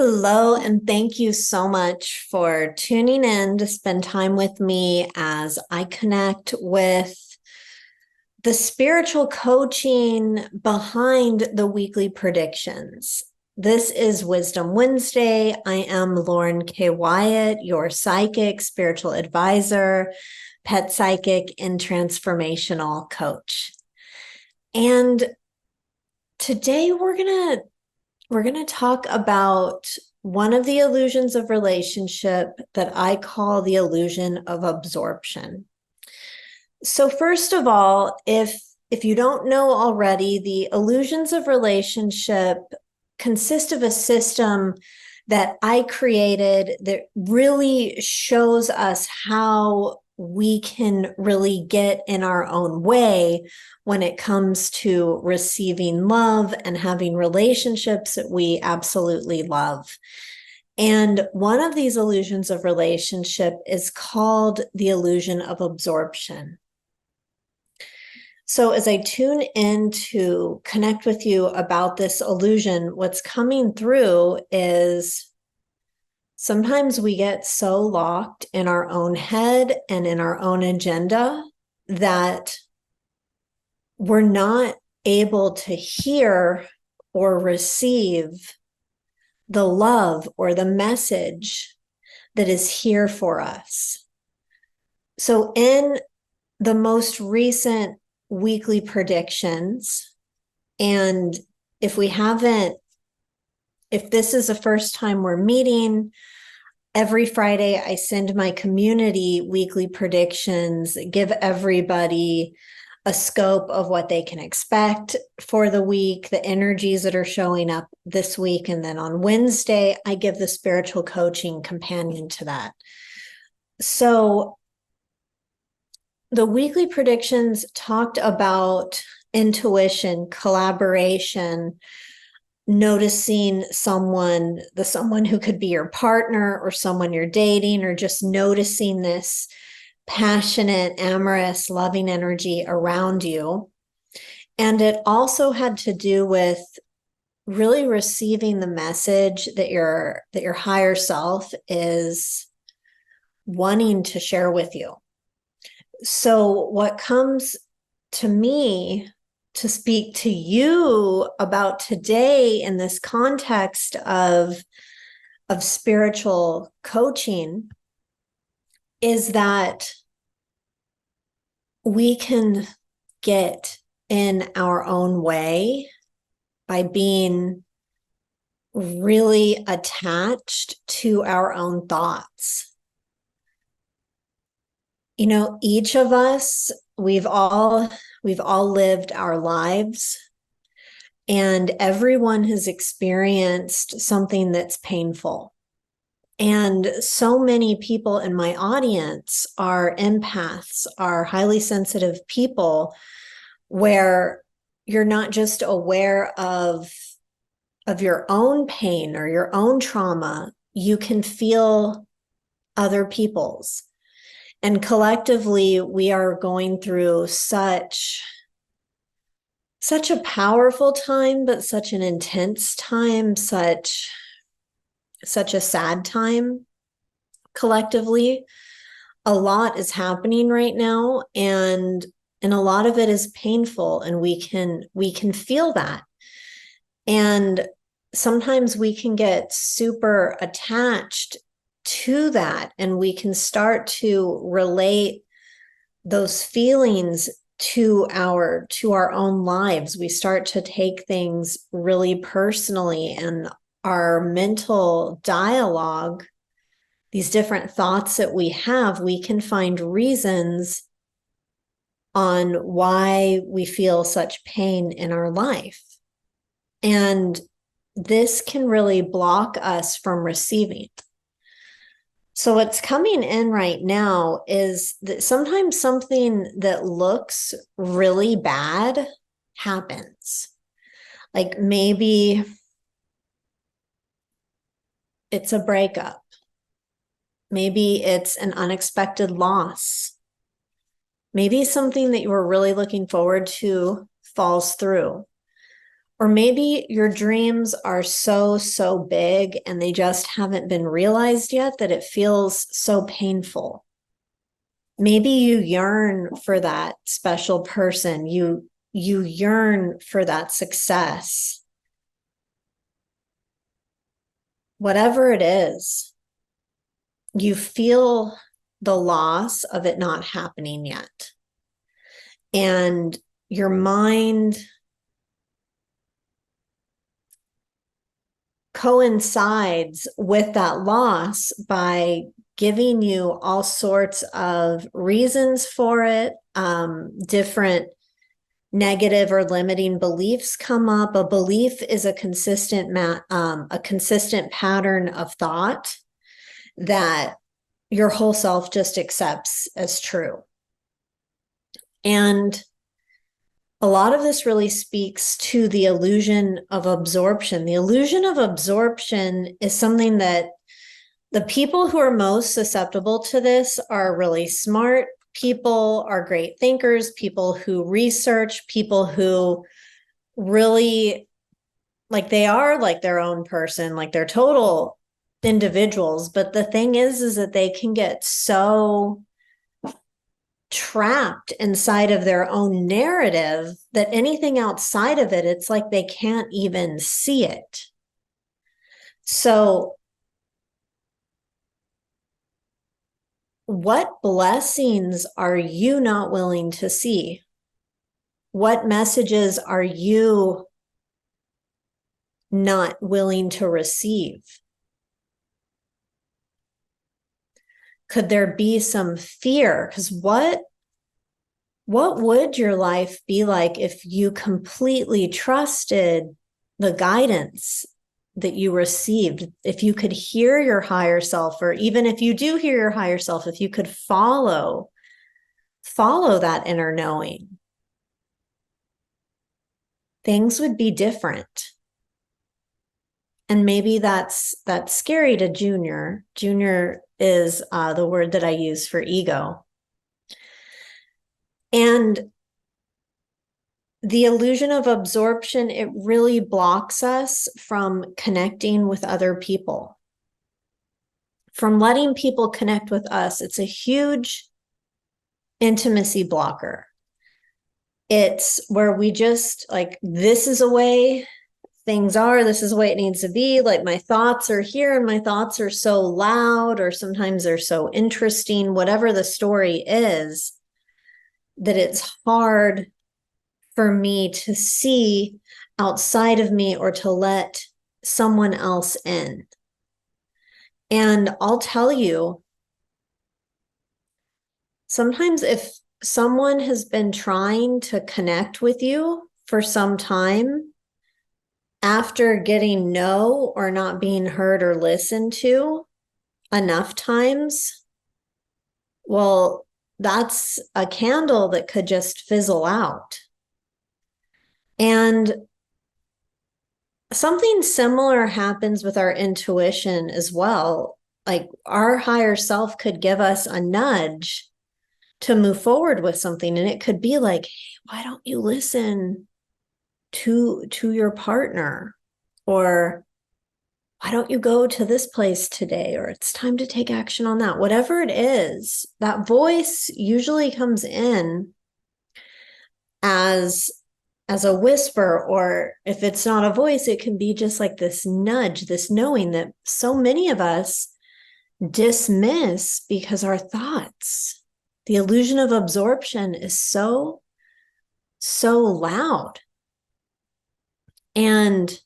Hello, and thank you so much for tuning in to spend time with me as I connect with the spiritual coaching behind the weekly predictions. This is Wisdom Wednesday. I am Lauren Kay Wyatt, your psychic, spiritual advisor, pet psychic, and transformational coach. And today we're going to talk about one of the illusions of relationship that I call the illusion of absorption. So first of all, if you don't know already, the illusions of relationship consist of a system that I created that really shows us how we can really get in our own way when it comes to receiving love and having relationships that we absolutely love. And one of these illusions of relationship is called the illusion of absorption. So as I tune in to connect with you about this illusion, what's coming through is sometimes we get so locked in our own head and in our own agenda that we're not able to hear or receive the love or the message that is here for us. So in the most recent weekly predictions, and if this is the first time we're meeting, every Friday I send my community weekly predictions, give everybody a scope of what they can expect for the week, the energies that are showing up this week. And then on Wednesday, I give the spiritual coaching companion to that. So the weekly predictions talked about intuition, collaboration, noticing someone who could be your partner or someone you're dating, or just noticing this passionate, amorous, loving energy around you. And it also had to do with really receiving the message that your higher self is wanting to share with you. So what comes to me to speak to you about today in this context of spiritual coaching is that we can get in our own way by being really attached to our own thoughts. You know, each of us, we've all lived our lives, and everyone has experienced something that's painful. And so many people in my audience are empaths, are highly sensitive people, where you're not just aware of your own pain or your own trauma, you can feel other people's. And collectively, we are going through such a powerful time, but such an intense time, such a sad time collectively. A lot is happening right now, and a lot of it is painful, and we can feel that. And sometimes we can get super attached to that, and we can start to relate those feelings to our own lives. We start to take things really personally, and our mental dialogue, these different thoughts that we have, we can find reasons on why we feel such pain in our life. And this can really block us from receiving. So what's coming in right now is that sometimes something that looks really bad happens. Like maybe it's a breakup. Maybe it's an unexpected loss. Maybe something that you were really looking forward to falls through. Or maybe your dreams are so big and they just haven't been realized yet that it feels so painful. Maybe you yearn for that special person. You yearn for that success. Whatever it is, you feel the loss of it not happening yet. And your mind coincides with that loss by giving you all sorts of reasons for it. Different negative or limiting beliefs come up. A belief is a consistent pattern of thought that your whole self just accepts as true. And a lot of this really speaks to the illusion of absorption. The illusion of absorption is something that the people who are most susceptible to this are really smart people, are great thinkers, people who research, people who really, like, they are like their own person, like they're total individuals. But the thing is that they can get so trapped inside of their own narrative that anything outside of it, it's like they can't even see it. So what blessings are you not willing to see? What messages are you not willing to receive? Could there be some fear? Because what would your life be like if you completely trusted the guidance that you received? If you could hear your higher self, or even if you do hear your higher self, if you could follow that inner knowing, things would be different. And maybe that's scary to Junior. Junior is the word that I use for ego. And the illusion of absorption, it really blocks us from connecting with other people, from letting people connect with us. It's a huge intimacy blocker. It's where we just like, this is a way things are, this is the way it needs to be. Like, my thoughts are here and my thoughts are so loud, or sometimes they're so interesting, whatever the story is, that it's hard for me to see outside of me or to let someone else in. And I'll tell you, sometimes if someone has been trying to connect with you for some time, after getting no or not being heard or listened to enough times, well, that's a candle that could just fizzle out. And something similar happens with our intuition as well. Like, our higher self could give us a nudge to move forward with something. And it could be like, hey, why don't you listen to your partner? Or why don't you go to this place today? Or it's time to take action on that. Whatever it is, that voice usually comes in as a whisper, or if it's not a voice, it can be just like this nudge, this knowing that so many of us dismiss because our thoughts, the illusion of absorption, is so loud. And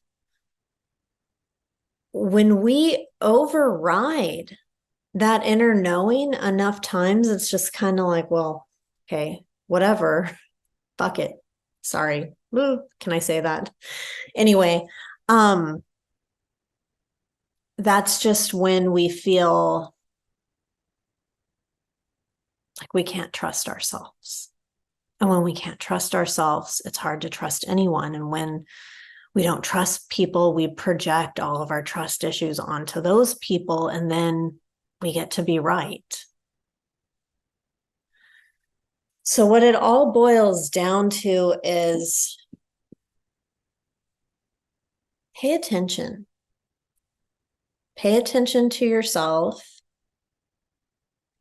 when we override that inner knowing enough times, it's just kind of like, well, okay, whatever, fuck it. Sorry. Ooh, can I say that? Anyway, that's just when we feel like we can't trust ourselves. And when we can't trust ourselves, it's hard to trust anyone. And when we don't trust people, we project all of our trust issues onto those people, and then we get to be right. So what it all boils down to is Pay attention. Pay attention to yourself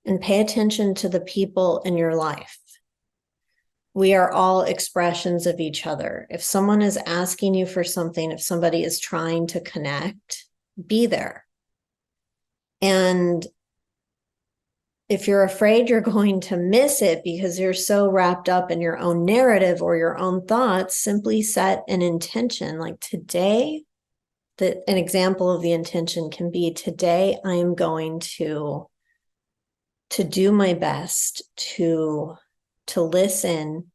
and pay attention to the people in your life. We are all expressions of each other. If someone is asking you for something, if somebody is trying to connect, be there. And if you're afraid you're going to miss it because you're so wrapped up in your own narrative or your own thoughts, simply set an intention. Like today, an example of the intention can be, today I am going to do my best to listen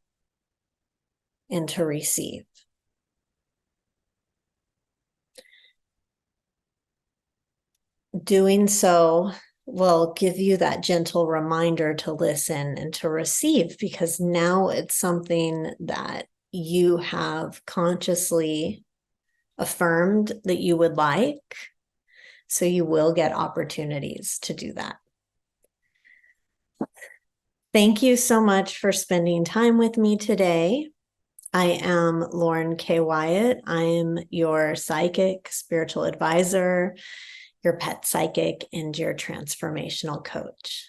and to receive. Doing so will give you that gentle reminder to listen and to receive, because now it's something that you have consciously affirmed that you would like. So you will get opportunities to do that. Thank you so much for spending time with me today. I am Lauren Kay Wyatt. I'm your psychic, spiritual advisor, your pet psychic, and your transformational coach.